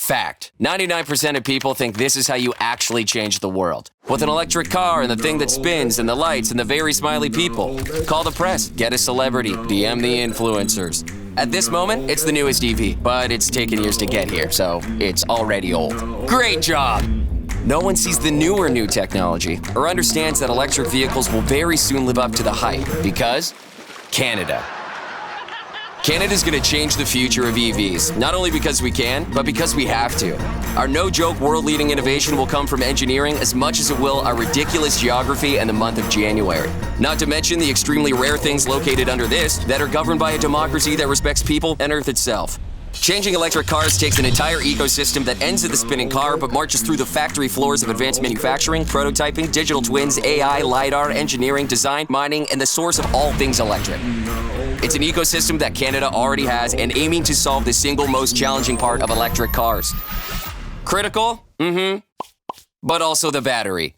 Fact. 99% of people think this is how you actually change the world. With an electric car and the thing that spins and the lights and the very smiley people. Call the press, get a celebrity, DM the influencers. At this moment, it's the newest EV, but it's taken years to get here, so it's already old. Great job! No one sees the newer new technology or understands that electric vehicles will very soon live up to the hype because Canada. Canada's gonna change the future of EVs, not only because we can, but because we have to. Our no-joke world-leading innovation will come from engineering as much as it will our ridiculous geography and the month of January. Not to mention the extremely rare things located under this that are governed by a democracy that respects people and Earth itself. Changing electric cars takes an entire ecosystem that ends at the spinning car but marches through the factory floors of advanced manufacturing, prototyping, digital twins, AI, LiDAR, engineering, design, mining, and the source of all things electric. It's an ecosystem that Canada already has and aiming to solve the single most challenging part of electric cars. Critical? But also the battery.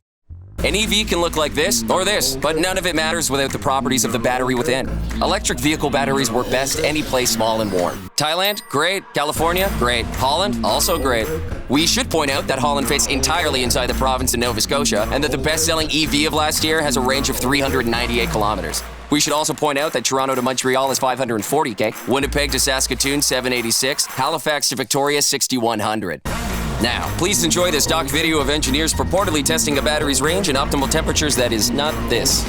An EV can look like this or this, but none of it matters without the properties of the battery within. Electric vehicle batteries work best any place small and warm. Thailand? Great. California? Great. Holland? Also great. We should point out that Holland fits entirely inside the province of Nova Scotia and that the best-selling EV of last year has a range of 398 kilometers. We should also point out that Toronto to Montreal is 540K, Winnipeg to Saskatoon 786, Halifax to Victoria 6100. Now, please enjoy this stock video of engineers purportedly testing a battery's range and optimal temperatures that is not this.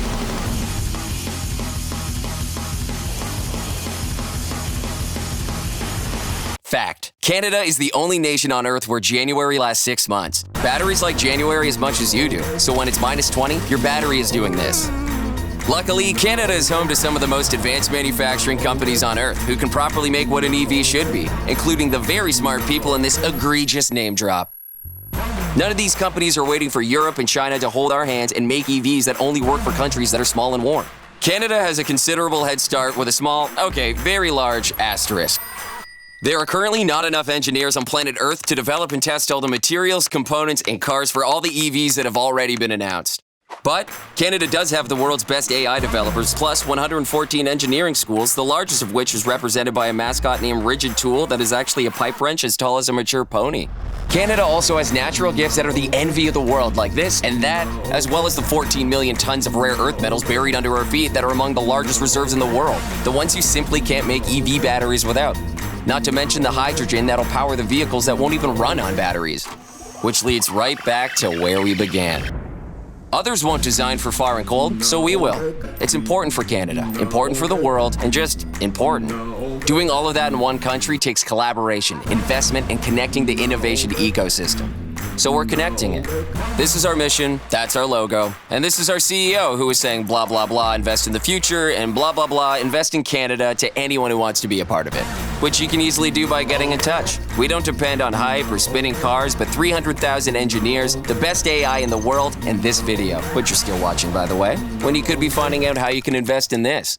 Fact. Canada is the only nation on Earth where January lasts 6 months. Batteries like January as much as you do, so when it's minus 20, your battery is doing this. Luckily, Canada is home to some of the most advanced manufacturing companies on Earth who can properly make what an EV should be, including the very smart people in this egregious name drop. None of these companies are waiting for Europe and China to hold our hands and make EVs that only work for countries that are small and warm. Canada has a considerable head start with a small, very large asterisk. There are currently not enough engineers on planet Earth to develop and test all the materials, components, and cars for all the EVs that have already been announced. But Canada does have the world's best AI developers, plus 114 engineering schools, the largest of which is represented by a mascot named Rigid Tool that is actually a pipe wrench as tall as a mature pony. Canada also has natural gifts that are the envy of the world, like this and that, as well as the 14 million tons of rare earth metals buried under our feet that are among the largest reserves in the world, the ones you simply can't make EV batteries without. Not to mention the hydrogen that'll power the vehicles that won't even run on batteries. Which leads right back to where we began. Others won't design for far and cold, so we will. It's important for Canada, important for the world, and just important. Doing all of that in one country takes collaboration, investment, and connecting the innovation ecosystem. So we're connecting it. This is our mission, that's our logo, and this is our CEO who is saying blah, blah, blah, invest in the future, and blah, blah, blah, invest in Canada to anyone who wants to be a part of it, which you can easily do by getting in touch. We don't depend on hype or spinning cars, but 300,000 engineers, the best AI in the world, and this video, which you're still watching, by the way, when you could be finding out how you can invest in this.